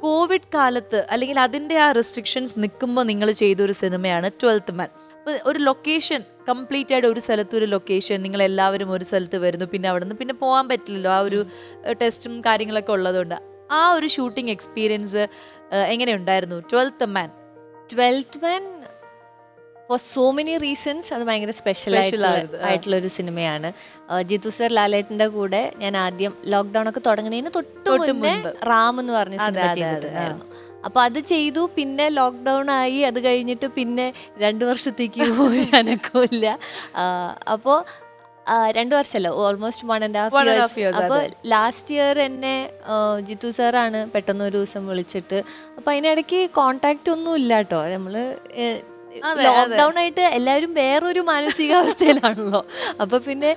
Covid കാലത്ത് അല്ലെങ്കിൽ അതിൻ്റെ ആ റെസ്ട്രിക്ഷൻസ് നിൽക്കുമ്പോൾ നിങ്ങൾ ചെയ്തൊരു സിനിമയാണ് 12th Man. ഒരു ലൊക്കേഷൻ കംപ്ലീറ്റ് ആയിട്ട് ഒരു സ്ഥലത്ത് ഒരു ലൊക്കേഷൻ, നിങ്ങൾ എല്ലാവരും ഒരു സ്ഥലത്ത് വരുന്നു, പിന്നെ അവിടെ നിന്ന് പിന്നെ പോകാൻ പറ്റില്ലല്ലോ, ആ ഒരു ടെസ്റ്റും കാര്യങ്ങളൊക്കെ ഉള്ളതുകൊണ്ട്. ആ ഒരു ഷൂട്ടിംഗ് എക്സ്പീരിയൻസ് എങ്ങനെയുണ്ടായിരുന്നു 12th Man? 12th Man for so many reasons അത് ഭയങ്കര സ്പെഷ്യൽ ആയിട്ടുള്ളൊരു സിനിമയാണ്. ജിത്തു സർ ലാലേട്ടൻ്റെ കൂടെ ഞാൻ ആദ്യം ലോക്ക്ഡൗൺ ഒക്കെ തുടങ്ങുന്നതിന് തൊട്ട് മുന്നേ റാം എന്ന് പറഞ്ഞ സിനിമ ചെയ്തിട്ടുണ്ടായിരുന്നു. അപ്പൊ അത് ചെയ്തു, പിന്നെ ലോക്ക്ഡൗൺ ആയി. അത് കഴിഞ്ഞിട്ട് പിന്നെ 2 വർഷത്തേക്ക് പോകാനൊക്കില്ല. അപ്പോൾ 2 വർഷമല്ല, ഓൾമോസ്റ്റ് 1.5 years. അപ്പോൾ ലാസ്റ്റ് ഇയർ എന്നെ ജിത്തു സാറാണ് പെട്ടെന്ന് ഒരു ദിവസം വിളിച്ചിട്ട്, അപ്പൊ അതിനിടയ്ക്ക് കോണ്ടാക്ട് ഒന്നും ഇല്ല കേട്ടോ. നമ്മള് ലോക്ക്ഡൗൺ ആയിട്ട് എല്ലാവരും വേറൊരു മാനസികാവസ്ഥയിലാണല്ലോ. അപ്പൊ പിന്നെ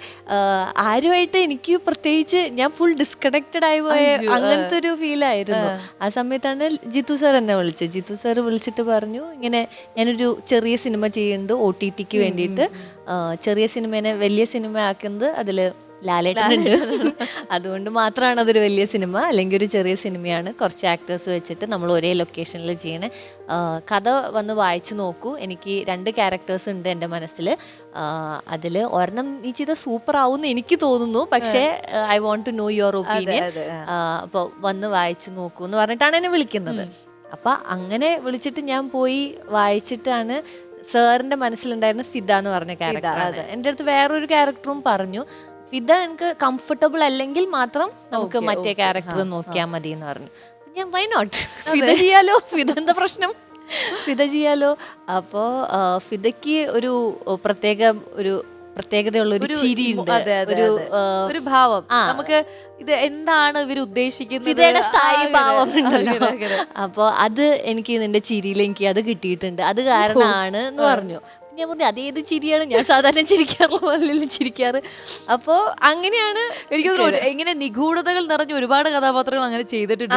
ആരുമായിട്ട് എനിക്ക് പ്രത്യേകിച്ച് ഞാൻ ഫുൾ ഡിസ്കണക്റ്റഡ് ആയി പോയ അങ്ങനത്തെ ഒരു ഫീലായിരുന്നു. ആ സമയത്താണ് ജിത്തു സാർ എന്നെ വിളിച്ചത്. ജിത്തു സാർ വിളിച്ചിട്ട് പറഞ്ഞു, ഇങ്ങനെ ഞാനൊരു ചെറിയ സിനിമ ചെയ്യുന്നുണ്ട് OTTക്ക് വേണ്ടിയിട്ട്. ചെറിയ സിനിമേനെ വലിയ സിനിമ ആക്കുന്നത് അതിൽ ലാലേട്ടനുണ്ട്. അതുകൊണ്ട് മാത്രമാണ് അതൊരു വലിയ സിനിമ, അല്ലെങ്കിൽ ഒരു ചെറിയ സിനിമയാണ്. കുറച്ച് ആക്ടേഴ്സ് വെച്ചിട്ട് നമ്മൾ ഒരേ ലൊക്കേഷനിൽ ചെയ്യണേ. കഥ വന്ന് വായിച്ചു നോക്കൂ. എനിക്ക് 2 ക്യാരക്ടേഴ്സ് ഉണ്ട് എൻ്റെ മനസ്സിൽ. അതിൽ ഒരെണ്ണം നീ ചെയ്ത സൂപ്പർ ആവുമെന്ന് എനിക്ക് തോന്നുന്നു, പക്ഷേ I want to know your opinion. അപ്പോൾ വന്ന് വായിച്ചു നോക്കൂ എന്ന് പറഞ്ഞിട്ടാണ് എന്നെ വിളിക്കുന്നത്. അപ്പം അങ്ങനെ വിളിച്ചിട്ട് ഞാൻ പോയി വായിച്ചിട്ടാണ് സാറിൻ്റെ മനസ്സിലുണ്ടായിരുന്ന ഫിദ എന്ന് പറഞ്ഞ ക്യാരക്ടറാണ്. എൻ്റെ അടുത്ത് വേറൊരു ക്യാരക്ടറും പറഞ്ഞു, ഫിദ എനിക്ക് കംഫർട്ടബിൾ അല്ലെങ്കിൽ മാത്രം നമുക്ക് മറ്റേ ക്യാരക്ടർ നോക്കിയാൽ മതി എന്ന് പറഞ്ഞു. ഞാൻ വൈ നോട്ട്, ഫിദ ചെയ്യാലോ, ഫിദ എന്താ പ്രശ്നം, ഫിദ ചെയ്യാലോ. അപ്പോൾ ഫിദയ്ക്ക് ഒരു പ്രത്യേകതയുള്ള ഒരു ചിരിയുണ്ട്, ഒരു ഭാവം. നമുക്ക് ഇത് എന്താണ് ഇവർ ഉദ്ദേശിക്കുന്നത്, ഫിദയുടെ സ്ഥായി ഭാവം ഉണ്ടല്ലോ. അപ്പോൾ അത് എനിക്ക് നിന്റെ ചിരിയിൽ എനിക്ക് അത് കിട്ടിയിട്ടുണ്ട്, അത് കാരണമാണ് എന്ന് പറഞ്ഞു. ഞാൻ പറഞ്ഞു അതേത് ചിരിയാണ്, ഞാൻ സാധാരണ ചിരിക്കാറ്. അപ്പോൾ അങ്ങനെയാണ് എനിക്ക് ഇങ്ങനെ നിഗൂഢതകൾ നിറഞ്ഞ ഒരുപാട് കഥാപാത്രങ്ങൾ അങ്ങനെ ചെയ്തിട്ടുണ്ട്.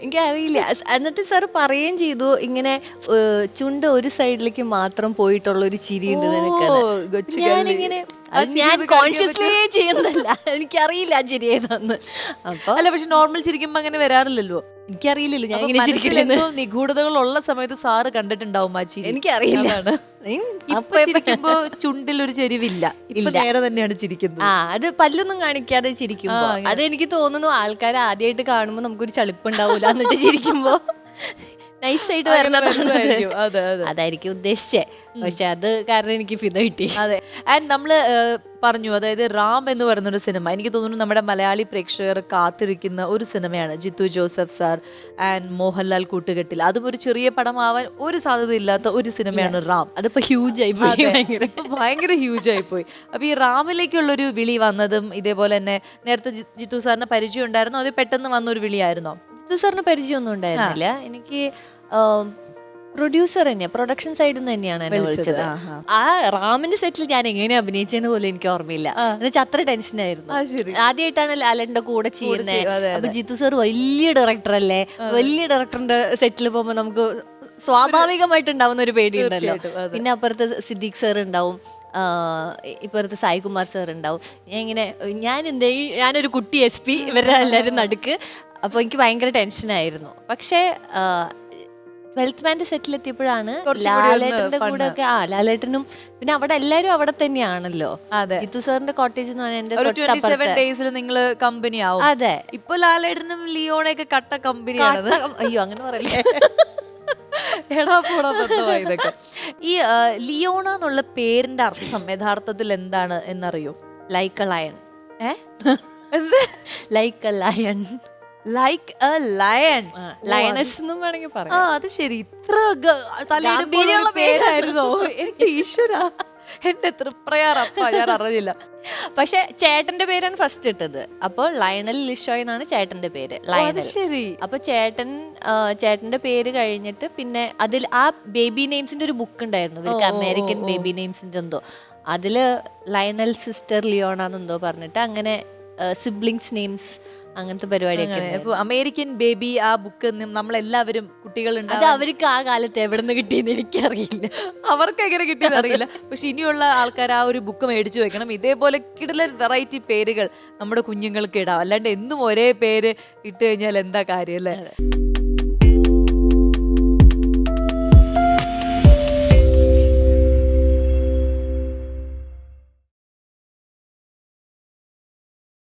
എനിക്കറിയില്ല. എന്നിട്ട് സാർ പറയുകയും ചെയ്തു, ഇങ്ങനെ ചുണ്ട് ഒരു സൈഡിലേക്ക് മാത്രം പോയിട്ടുള്ള ഒരു ചിരിയുണ്ട് നിനക്ക്. ഞാനിങ്ങനെ ഞാൻ കോൺഷ്യസ്ലി ചെയ്യുന്നതല്ല, എനിക്കറിയില്ല ആ ചിരി ഏതാന്ന്. അപ്പൊ അല്ല, പക്ഷെ നോർമൽ ചിരിക്കുമ്പോ അങ്ങനെ വരാറില്ലല്ലോ. എനിക്കറിയില്ലല്ലോ ഞാൻ ഇങ്ങനെ ചിരിക്കുന്നത്. നിഗൂഢതകൾ ഉള്ള സമയത്ത് സാറ് കണ്ടിട്ടുണ്ടാവും ആ ചിരി. എനിക്കറിയില്ല. ഇപ്പൊ ചിരിക്കുമ്പോ ചുണ്ടിൽ ഒരു ചെരിവില്ല, ഇപ്പൊ നേരെ തന്നെയാണ് ചിരിക്കുന്നത്. അത് പല്ലൊന്നും കാണിക്കാതെ ചിരിക്കുമ്പോ അത് എനിക്ക് തോന്നുന്നു ആൾക്കാർ ആദ്യമായിട്ട് കാണുമ്പോ നമുക്കൊരു ചളിപ്പുണ്ടാവൂല, എന്നിട്ട് ചിരിക്കുമ്പോ നൈസായിട്ട് വരുന്നതായിരിക്കും, അതായിരിക്കും ഉദ്ദേശിച്ചേ. പക്ഷെ അത് കാരണം എനിക്ക് ഫിദ കിട്ടി. അതെ. ആൻഡ് നമ്മള് പറഞ്ഞു, അതായത് റാം എന്ന് പറയുന്നൊരു സിനിമ എനിക്ക് തോന്നുന്നു നമ്മുടെ മലയാളി പ്രേക്ഷകർ കാത്തിരിക്കുന്ന ഒരു സിനിമയാണ്. ജിത്തു ജോസഫ് സാർ ആൻഡ് മോഹൻലാൽ കൂട്ടുകെട്ടിൽ. അതും ഒരു ചെറിയ പടമാവാൻ ഒരു സാധ്യത ഇല്ലാത്ത ഒരു സിനിമയാണ് റാം. അതിപ്പോ ഹ്യൂജ് ആയി പോയി, ഭയങ്കര ഹ്യൂജ് ആയി പോയി. അപ്പൊ ഈ റാമിലേക്കുള്ളൊരു വിളി വന്നതും ഇതേപോലെ തന്നെ നേരത്തെ ജിത്തു സാറിന് പരിചയം ഉണ്ടായിരുന്നോ, അത് പെട്ടെന്ന് വന്നൊരു വിളിയായിരുന്നോ? ജിത്തു സാറിന് പരിചയമൊന്നും ഉണ്ടായിരുന്നില്ല. എനിക്ക് പ്രൊഡ്യൂസർ തന്നെയാ, പ്രൊഡക്ഷൻ സൈഡിൽ നിന്ന് തന്നെയാണ് എന്നെ വിളിച്ചത്. ആ റാമിന്റെ സെറ്റിൽ ഞാൻ എങ്ങനെ അഭിനയിച്ചെന്ന് പോലും എനിക്ക് ഓർമ്മയില്ല. എന്നുവെച്ചാൽ അത്ര ടെൻഷനായിരുന്നു. ആദ്യമായിട്ടാണ് ലാലേട്ടന്റെ കൂടെ ചെയ്യുന്നത്. അപ്പൊ ജിത്തു സാർ വലിയ ഡയറക്ടർ അല്ലേ, വലിയ ഡയറക്ടറിന്റെ സെറ്റിൽ പോകുമ്പോ നമുക്ക് സ്വാഭാവികമായിട്ടുണ്ടാവുന്ന ഒരു പേടിയുണ്ടല്ലോ. പിന്നെ അപ്പുറത്ത് സിദ്ദീഖ് സാർ ഉണ്ടാവും, ഇപ്പുറത്ത് സായികുമാർ സാർ ഉണ്ടാവും. ഞാനൊരു കുട്ടി SP, ഇവരുടെ എല്ലാവരും നടുക്ക്. അപ്പോൾ എനിക്ക് ഭയങ്കര ടെൻഷനായിരുന്നു. പക്ഷേ 12th Man സെറ്റിലെത്തിയപ്പോഴാണ് ലാലേട്ടന്റെ കൂടെ ഒക്കെ ലാലേട്ടനും പിന്നെ അവിടെ എല്ലാവരും അവിടെ തന്നെയാണല്ലോ. ജിത്തു സാറിന്റെ കോട്ടേജ് എന്ന് പറഞ്ഞാൽ നിങ്ങൾ കമ്പനി ആവും. അതെ, ഇപ്പൊ ലാലേട്ടനും ലിയോണയൊക്കെ കട്ട കമ്പനിയാണ്. അയ്യോ അങ്ങനെ പറയില്ലേ, എടാ പോടാ ഇതൊക്കെ. ഈ ലിയോണ എന്നുള്ള പേരിന്റെ അർത്ഥം യഥാർത്ഥത്തിൽ എന്താണ് എന്നറിയോ? Like A lion. Like A lion, like A lion, lioness എന്നും വേണമെങ്കിൽ പറയാം. അത് ശരി, ഇത്ര തലയിടുമ്പോഴുള്ള പേരായിരുന്നോ? എന്റെ ഈശ്വര, എന്റെ തൃപ്രയാറപ്പ, ഞാൻ അറിഞ്ഞില്ല. പക്ഷെ ചേട്ടന്റെ പേരാണ് ഫസ്റ്റ് ഇട്ടത്. അപ്പോൾ ലയണൽ ലിഷോയ് എന്നാണ് ചേട്ടന്റെ പേര്, ലയണൽ. ശരി. അപ്പൊ ചേട്ടന്റെ പേര് കഴിഞ്ഞിട്ട് പിന്നെ അതിൽ ആ ബേബി നെയിംസിന്റെ ഒരു ബുക്ക് ഉണ്ടായിരുന്നു ഇവർക്ക്, അമേരിക്കൻ ബേബി നെയിംസിന്റെ എന്തോ. അതില് ലയണൽ സിസ്റ്റർ ലിയോണ എന്നെന്തോ പറഞ്ഞിട്ട് അങ്ങനെ സിബ്ലിങ്സ് നെയിംസ് അങ്ങനത്തെ പരിപാടിയൊക്കെ. അമേരിക്കൻ ബേബി ആ ബുക്ക് നമ്മളെല്ലാവരും കുട്ടികളുണ്ട്. അത് അവർക്ക് ആ കാലത്ത് എവിടെ നിന്ന് കിട്ടിയെന്ന് എനിക്കറിയില്ല, അവർക്ക് എങ്ങനെ കിട്ടിയെന്ന് അറിയില്ല. പക്ഷെ ഇനിയുള്ള ആൾക്കാർ ആ ഒരു ബുക്ക് മേടിച്ചു വെക്കണം. ഇതേപോലെ കിടലൻ വെറൈറ്റി പേരുകൾ നമ്മുടെ കുഞ്ഞുങ്ങൾക്ക് ഇടാം. അല്ലാണ്ട് എന്നും ഒരേ പേര് ഇട്ട് കഴിഞ്ഞാൽ എന്താ കാര്യം അല്ലേ?